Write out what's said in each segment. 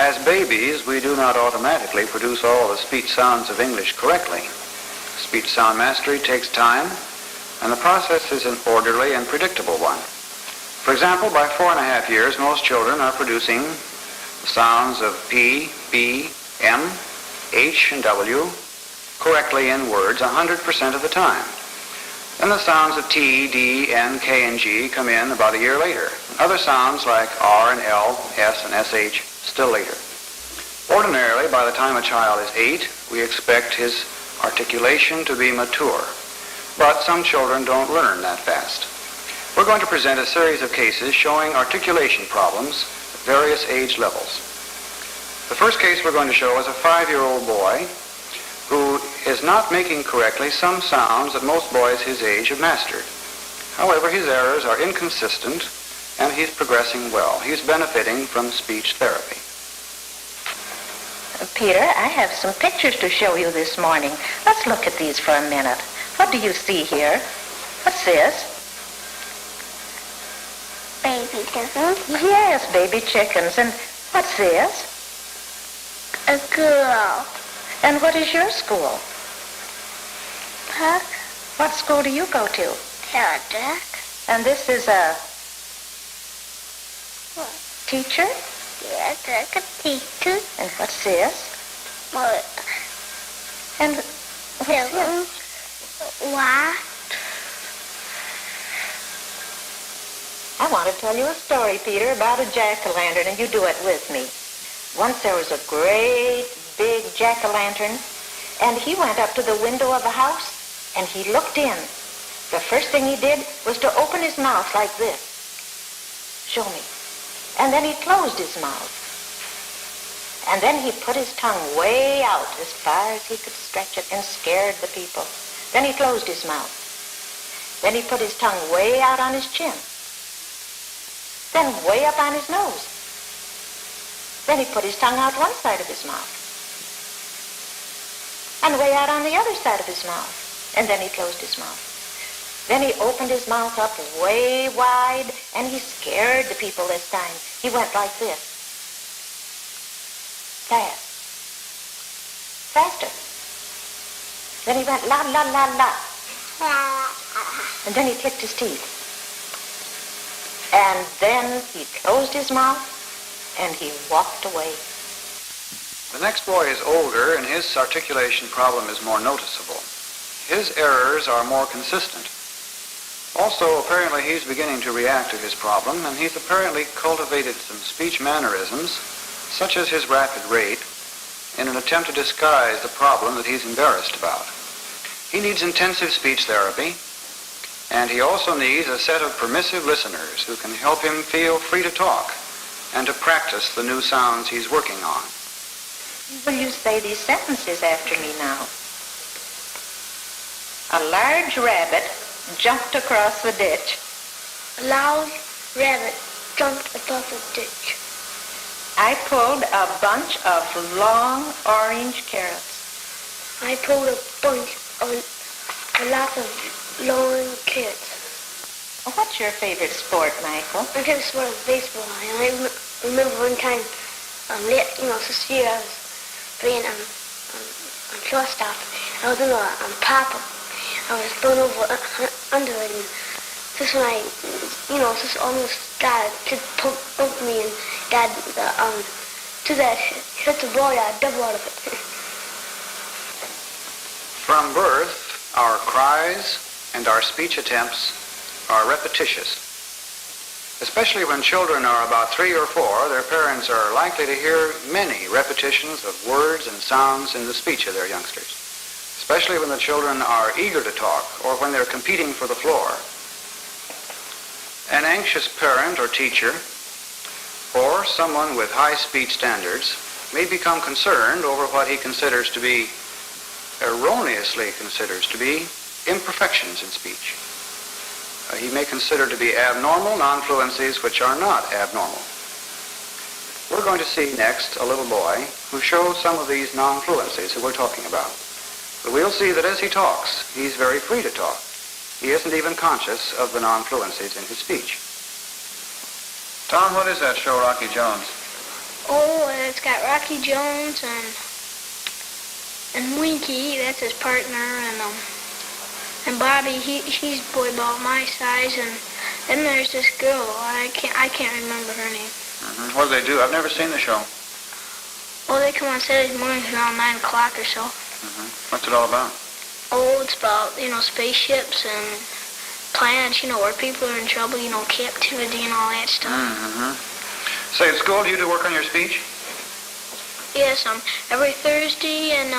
As babies, we do not automatically produce all the speech sounds of English correctly. Speech sound mastery takes time, and the process is an orderly and predictable one. For example, by 4.5 years, most children are producing the sounds of P, B, M, H, and W correctly in words 100% of the time. Then the sounds of T, D, N, K, and G come in about a year later. Other sounds like R and L, S, and SH still later. Ordinarily, by the time a child is 8, we expect his articulation to be mature. But some children don't learn that fast. We're going to present a series of cases showing articulation problems at various age levels. The first case we're going to show is a 5-year-old boy who is not making correctly some sounds that most boys his age have mastered. However, his errors are inconsistent, and he's progressing well. He's benefiting from speech therapy. Peter, I have some pictures to show you this morning. Let's look at these for a minute. What do you see here? What's this? Baby chickens. Yes, baby chickens. And what's this? A girl. And what is your school? Puck. What school do you go to? Duck. And this is a What? teacher? Yes, like a teacher. And what's this? What? And what's this? Why? I want to tell you a story, Peter, about a jack-o'-lantern, and you do it with me. Once there was a great big jack-o'-lantern, and he went up to the window of a house, and he looked in. The first thing he did was to open his mouth like this. Show me. And then he closed his mouth. And then he put his tongue way out as far as he could stretch it and scared the people. Then he closed his mouth. Then he put his tongue way out on his chin. Then way up on his nose. Then he put his tongue out one side of his mouth. And way out on the other side of his mouth. And then he closed his mouth. Then he opened his mouth up way wide, and he scared the people this time. He went like this. Fast. Faster. Then he went la, la, la, la. And then he clicked his teeth. And then he closed his mouth, and he walked away. The next boy is older, and his articulation problem is more noticeable. His errors are more consistent. Also, apparently, he's beginning to react to his problem, and he's apparently cultivated some speech mannerisms, such as his rapid rate, in an attempt to disguise the problem that he's embarrassed about. He needs intensive speech therapy, and he also needs a set of permissive listeners who can help him feel free to talk and to practice the new sounds he's working on. Will you say these sentences after me now? A large rabbit jumped across the ditch. A loud rabbit jumped across the ditch. I pulled a bunch of long orange carrots. I pulled a bunch of a lot of long carrots. What's your favorite sport, Michael? My favorite sport is baseball. And I remember one time, this year I was playing on shortstop. I was in a pop-up. I was thrown over under it, and just when I, just almost got to poke me and got to that hit the ball, I double out of it. From birth, our cries and our speech attempts are repetitious. Especially when children are about 3 or 4, their parents are likely to hear many repetitions of words and sounds in the speech of their youngsters, especially when the children are eager to talk or when they're competing for the floor. An anxious parent or teacher or someone with high speech standards may become concerned over what he erroneously considers to be imperfections in speech. He may consider to be abnormal non-fluencies which are not abnormal. We're going to see next a little boy who shows some of these non-fluencies that we're talking about. But we'll see that as he talks, he's very free to talk. He isn't even conscious of the non-fluencies in his speech. Tom, what is that show, Rocky Jones? Oh, it's got Rocky Jones and Winky, that's his partner, and Bobby, he's boy about my size, and then there's this girl, I can't remember her name. Mm-hmm. What do they do? I've never seen the show. Oh, they come on Saturday mornings around 9 o'clock or so. Mm-hmm. What's it all about? Oh, it's about, spaceships and planets, where people are in trouble, captivity and all that stuff. Mm-hmm. Say, at school, do you do work on your speech? Yes, every Thursday and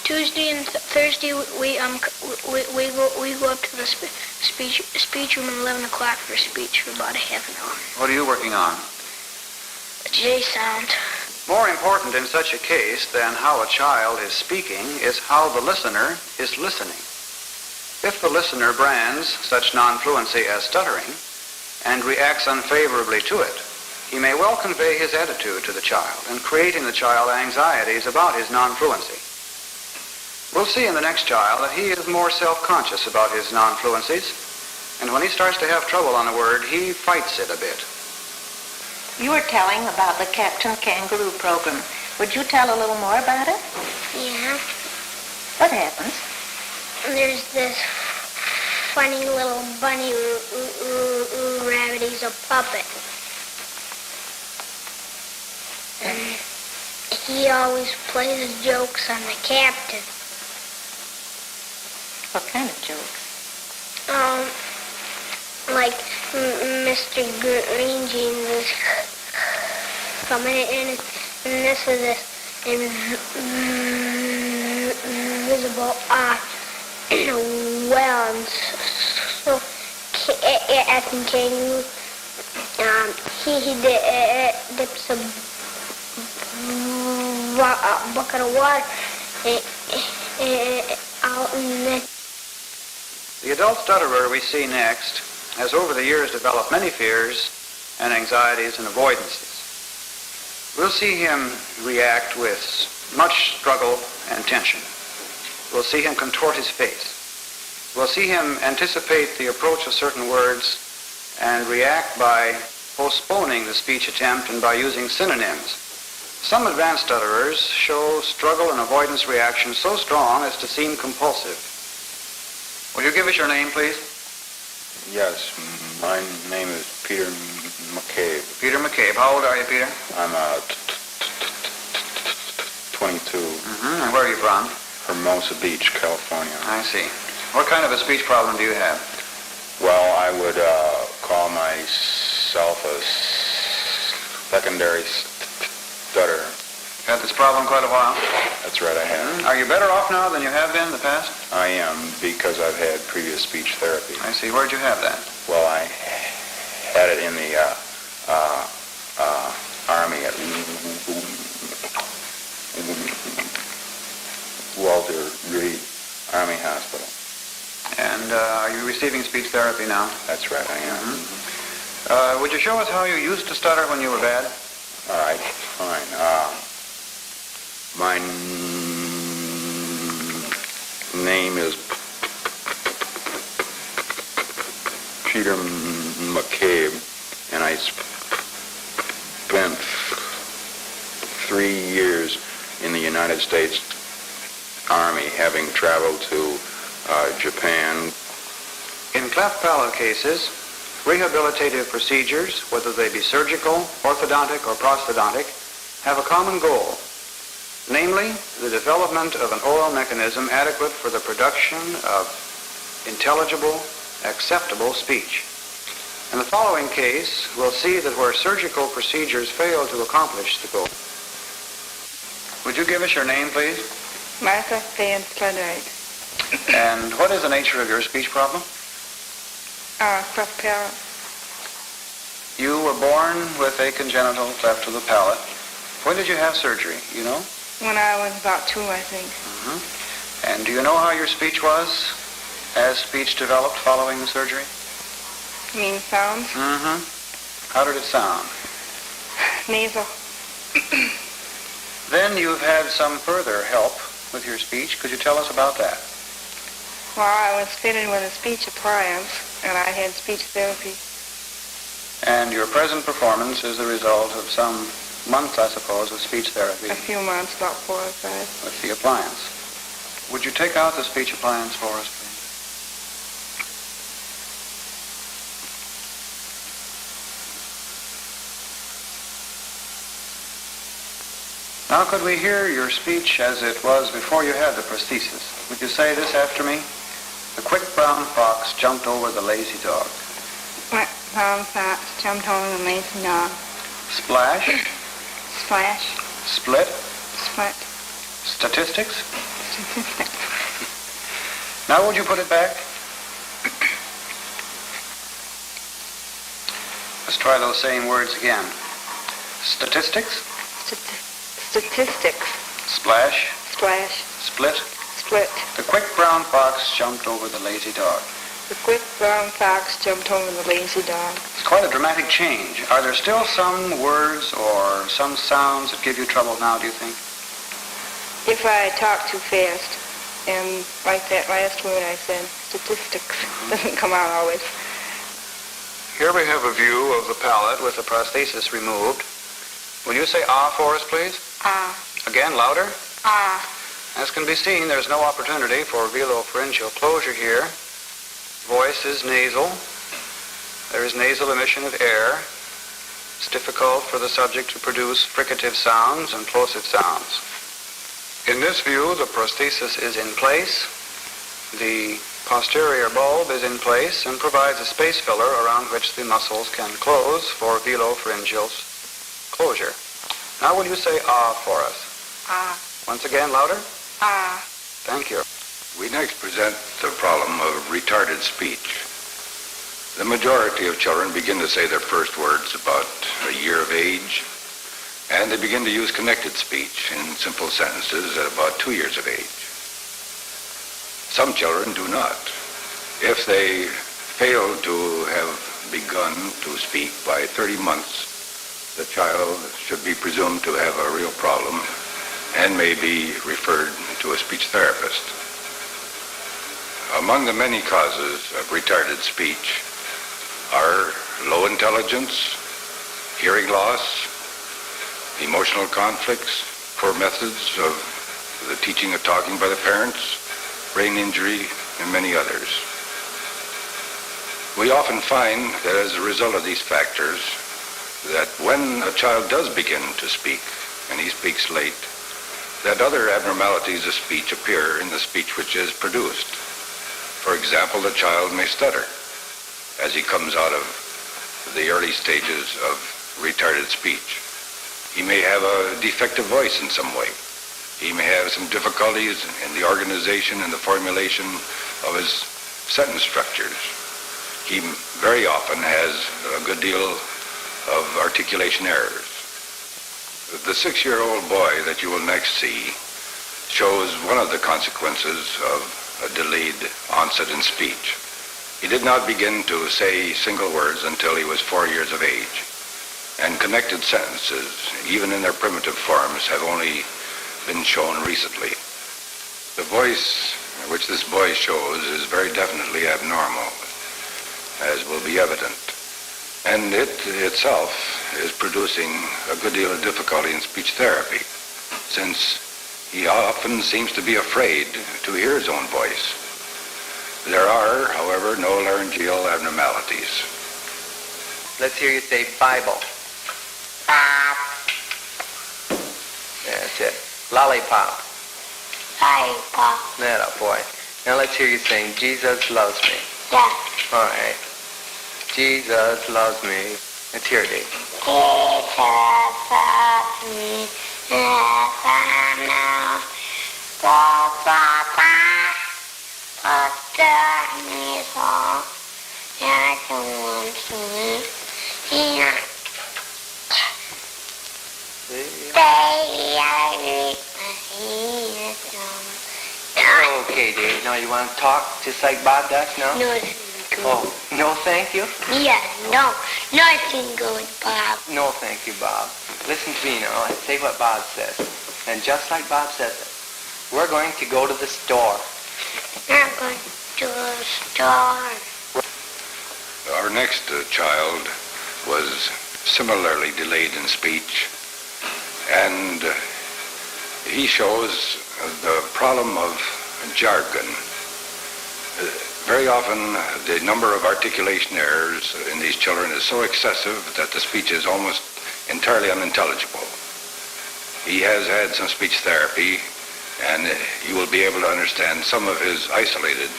Tuesday and Thursday we go up to the speech room at 11 o'clock for speech for about a half an hour. What are you working on? A J sound. More important in such a case than how a child is speaking is how the listener is listening. If the listener brands such non-fluency as stuttering and reacts unfavorably to it, he may well convey his attitude to the child and create in the child anxieties about his non-fluency. We'll see in the next child that he is more self-conscious about his non-fluencies, and when he starts to have trouble on a word, he fights it a bit. You were telling about the Captain Kangaroo program. Would you tell a little more about it? Yeah. What happens? There's this funny little bunny rabbit. He's a puppet. And he always plays jokes on the captain. What kind of jokes? Like Mr. Green Jeans is coming in, and this is this invisible well, and so Captain Kangaroo, he dips a bucket of water out, and then The adult stutterer we see next has over the years developed many fears and anxieties and avoidances. We'll see him react with much struggle and tension. We'll see him contort his face. We'll see him anticipate the approach of certain words and react by postponing the speech attempt and by using synonyms. Some advanced stutterers show struggle and avoidance reactions so strong as to seem compulsive. Will you give us your name, please? Yes, my name is Peter McCabe. Peter McCabe. How old are you, Peter? I'm 22. Mm-hmm. And where are you from? Hermosa Beach, California. I see. What kind of a speech problem do you have? Well, I would call myself a secondary stutter. Had this problem quite a while? That's right, I have. Are you better off now than you have been in the past? I am, because I've had previous speech therapy. I see. Where'd you have that? Well, I had it in the Army at Walter Reed Army Hospital. And are you receiving speech therapy now? That's right, I am. Mm-hmm. Would you show us how you used to stutter when you were bad? All right, fine. My name is Peter McCabe, and I spent 3 years in the United States Army, having traveled to Japan. In cleft palate cases, rehabilitative procedures, whether they be surgical, orthodontic, or prosthodontic, have a common goal, namely the development of an oral mechanism adequate for the production of intelligible, acceptable speech. In the following case, we'll see that where surgical procedures fail to accomplish the goal. Would you give us your name, please? Martha Van Slendite. And what is the nature of your speech problem? Cleft palate. You were born with a congenital cleft of the palate. When did you have surgery, you know? When I was about 2, I think. Mm-hmm. And do you know how your speech was as speech developed following the surgery? You mean sounds? Mm-hmm. How did it sound? Nasal. Then you've had some further help with your speech. Could you tell us about that? Well, I was fitted with a speech appliance, and I had speech therapy. And your present performance is the result of some months, I suppose, of speech therapy A few months, about 4 or 5. with the appliance. Would you take out the speech appliance for us, please? Now, could we hear your speech as it was before you had the prosthesis? Would you say this after me? The quick brown fox jumped over the lazy dog. Quick brown fox jumped over the lazy dog. Splash, Splash, split, split, statistics. statistics. Now, would you put it back? Let's try those same words again. Statistics, Statistics, splash, splash, split. split. The quick brown fox jumped over the lazy dog. The quick brown fox jumped over the lazy dog. It's quite a dramatic change. Are there still some words or some sounds that give you trouble now, do you think? If I talk too fast, and like that last word I said, statistics, doesn't come out always. Here we have a view of the palate with the prosthesis removed. Will you say ah for us, please? Ah, Again, louder. ah. As can be seen, there's no opportunity for velopharyngeal closure here. Voice is nasal. There is nasal emission of air. It's difficult for the subject to produce fricative sounds and plosive sounds. In this view, the prosthesis is in place. The posterior bulb is in place and provides a space filler around which the muscles can close for velopharyngeal closure. Now will you say ah for us? Ah, Once again, louder. ah. Thank you. We next present the problem of retarded speech. The majority of children begin to say their first words about a year of age, and they begin to use connected speech in simple sentences at about 2 years of age. Some children do not. If they fail to have begun to speak by 30 months, the child should be presumed to have a real problem and may be referred to a speech therapist. Among the many causes of retarded speech are low intelligence, hearing loss, emotional conflicts, poor methods of the teaching of talking by the parents, brain injury, and many others. We often find that as a result of these factors, that when a child does begin to speak, and he speaks late, that other abnormalities of speech appear in the speech which is produced. For example, the child may stutter as he comes out of the early stages of retarded speech. He may have a defective voice in some way. He may have some difficulties in the organization and the formulation of his sentence structures. He very often has a good deal of articulation errors. The 6-year-old boy that you will next see shows one of the consequences of a delayed onset in speech. He did not begin to say single words until he was 4 years of age, and connected sentences, even in their primitive forms, have only been shown recently. The voice which this boy shows is very definitely abnormal, as will be evident. And it itself is producing a good deal of difficulty in speech therapy, since he often seems to be afraid to hear his own voice. There are, however, no laryngeal abnormalities. Let's hear you say Bible. That's it. Lollipop. Lollipop. That boy. Now let's hear you saying Jesus loves me. Yeah. All right. Jesus loves me. Let's hear it, Dave. Jesus loves me. Yes, I know. Papa, me so. Yeah, I can want to me. Yeah. Okay, Dave. Now you want to talk just like Bob does now? No, it's good. Oh, no thank you? Yeah, no. Nothing good, Bob. No thank you, Bob. Listen to me now. Say what Bob says. And just like Bob says it, we're going to go to the store. I'm going to the store. Our next child was similarly delayed in speech, And he shows the problem of jargon. Very often, the number of articulation errors in these children is so excessive that the speech is almost entirely unintelligible. He has had some speech therapy, and you will be able to understand some of his isolated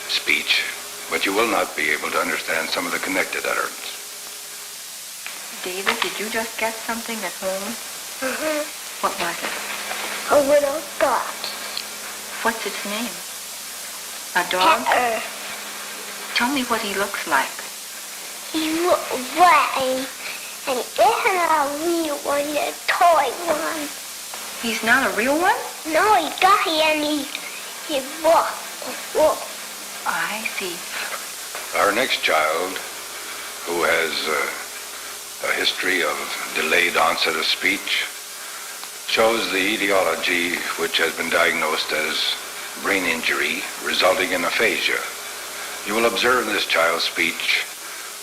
speech, but you will not be able to understand some of the connected utterance. David, did you just get something at home? Mm-hmm. What was it? A little dog. What's its name? A dog? Tell me what he looks like. He's white, and it isn't a real one, a toy one. He's not a real one? No, he got it and he walk. I see. Our next child, who has a history of delayed onset of speech, shows the etiology which has been diagnosed as brain injury resulting in aphasia. You will observe in this child's speech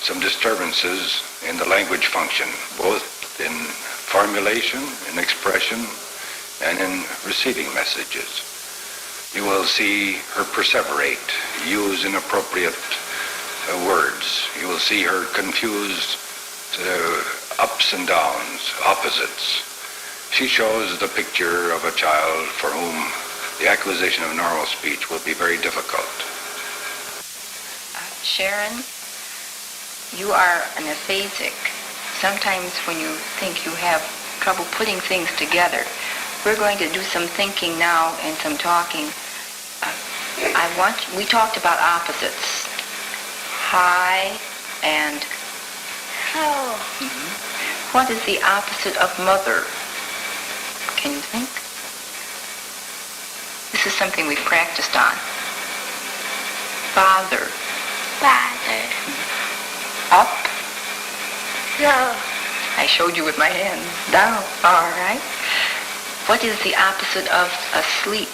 some disturbances in the language function, both in formulation, in expression, and in receiving messages. You will see her perseverate, use inappropriate words. You will see her confuse ups and downs, opposites. She shows the picture of a child for whom the acquisition of normal speech will be very difficult. Sharon, you are an aphasic. Sometimes when you think you have trouble putting things together, we're going to do some thinking now and some talking. We talked about opposites. High and... Oh. Mm-hmm. What is the opposite of mother? Can you think? This is something we practiced on. Father. Father. Up. No. I showed you with my hand. Down. All right. What is the opposite of asleep?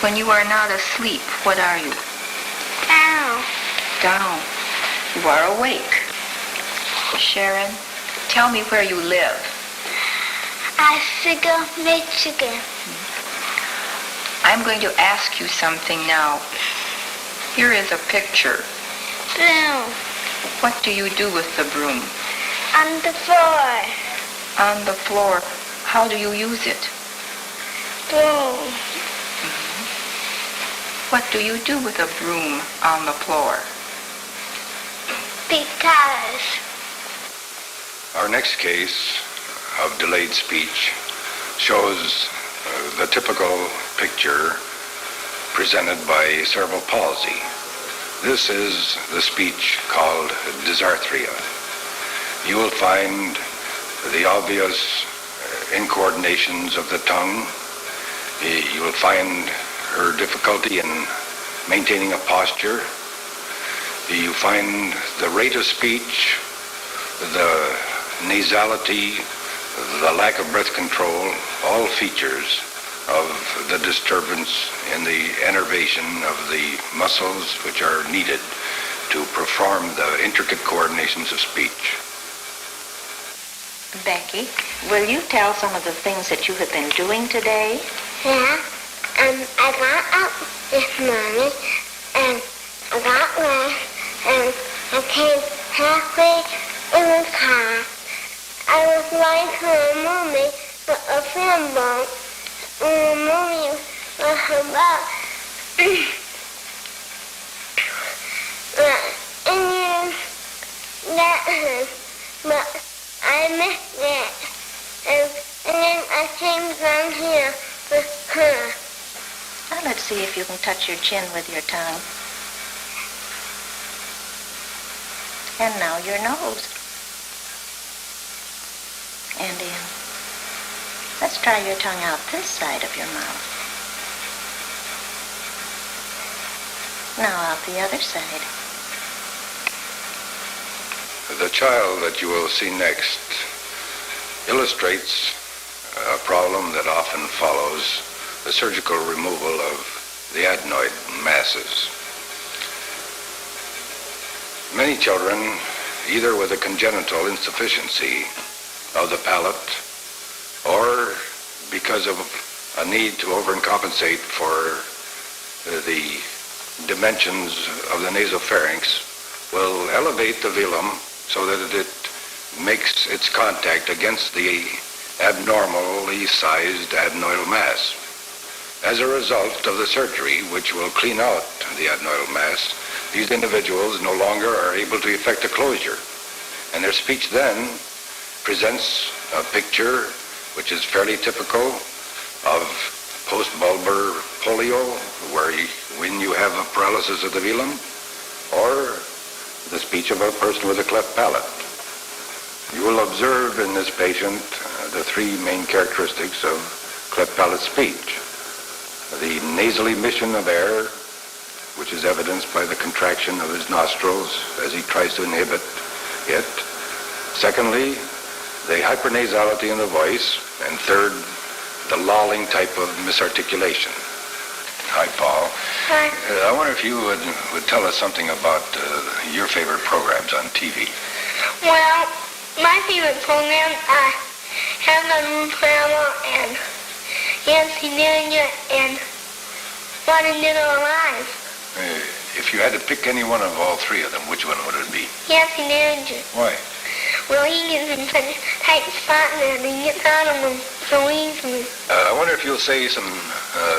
When you are not asleep, what are you? Down. Down. You are awake. Sharon, tell me where you live. Oswego, Michigan. I'm going to ask you something now. Here is a picture. Broom. What do you do with the broom? On the floor. On the floor. How do you use it? Broom. What do you do with a broom on the floor? Because. Our next case of delayed speech shows the typical picture presented by cerebral palsy. This is the speech called dysarthria. You will find the obvious incoordinations of the tongue. You will find her difficulty in maintaining a posture. You find the rate of speech, the nasality, the lack of breath control, all features of the disturbance in the innervation of the muscles which are needed to perform the intricate coordinations of speech. Becky, will you tell some of the things that you have been doing today? Yeah. I got up this morning and I got dressed and I came halfway in the car. I was going to a movie, a film boat. The movie was about Indian Latin, but I missed it. And then I came down here with her. Now let's see if you can touch your chin with your tongue. And now your nose. And in. Let's try your tongue out this side of your mouth. Now out the other side. The child that you will see next illustrates a problem that often follows the surgical removal of the adenoid masses. Many children, either with a congenital insufficiency of the palate because of a need to overcompensate for the dimensions of the nasopharynx, will elevate the velum so that it makes its contact against the abnormally sized adenoidal mass. As a result of the surgery, which will clean out the adenoidal mass, these individuals no longer are able to effect a closure, and their speech then presents a picture which is fairly typical of post-bulbar polio, when you have a paralysis of the velum, or the speech of a person with a cleft palate. You will observe in this patient the three main characteristics of cleft palate speech. The nasal emission of air, which is evidenced by the contraction of his nostrils as he tries to inhibit it. Secondly, the hypernasality in the voice. And third, the lolling type of misarticulation. Hi, Paul. Hi. I wonder if you would tell us something about your favorite programs on TV. Well, my favorite program, I have my room travel and Yancy Ninja and What a Little Alive. If you had to pick any one of all three of them, which one would it be? Yancy Ninja. Why? Well, he gets in such a tight spot and he gets out of them so easily. I wonder if you'll say some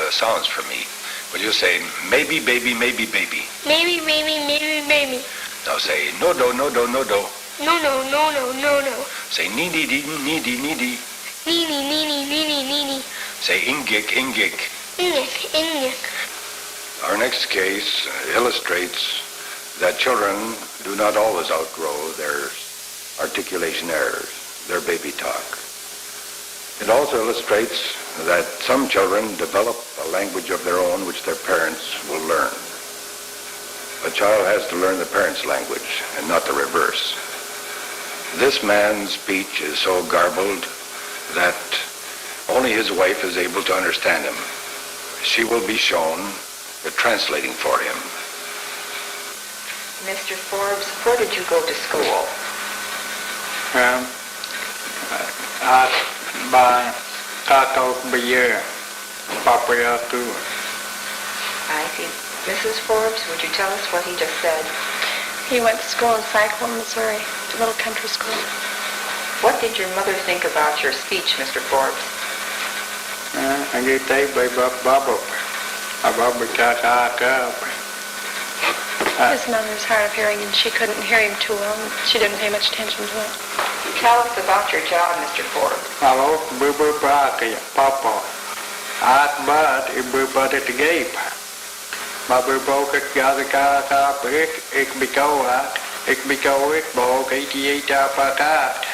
sounds for me. Will you say, maybe, baby, maybe, baby? Maybe, baby, maybe, baby. Now say, no, do, no, do, no, do. No, no, no, no, no, no. Say, needy, needy, needy. Needy, needy, needy, needy. Say, ingik, ingik. Ingik, ingik. Our next case illustrates that children do not always outgrow their articulation errors, their baby talk. It also illustrates that some children develop a language of their own which their parents will learn. A child has to learn the parent's language and not the reverse. This man's speech is so garbled that only his wife is able to understand him. She will be shown the translating for him. Mr. Forbes, where did you go to school? By Tato Beer, Papaya too. I see. Mrs. Forbes, would you tell us what he just said? He went to school in Cyclone, Missouri, a little country school. What did your mother think about your speech, Mr. Forbes? I get they by Bubble. His mother's hard of hearing, and she couldn't hear him too well, and she didn't pay much attention to it. Tell us about your job, Mr. Forbes. Hallo, Bubble Brake, Papa. At bad, Bubble at the gate. Bubble broke it, got the car up, ik bekow at, ik bekow it, broke 88 up at that.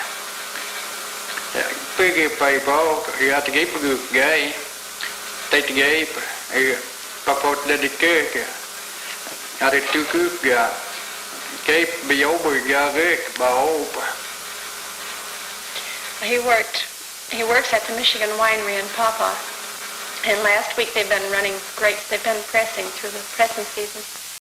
Piggy pay broke, you had to keep a good gay. Take the gate, Papa did the cake. Had it too good, yeah. Cape be over, yeah, Rick, but over. He works at the Michigan winery in Pawpaw, and last week they've been running grapes. They've been pressing through the pressing season.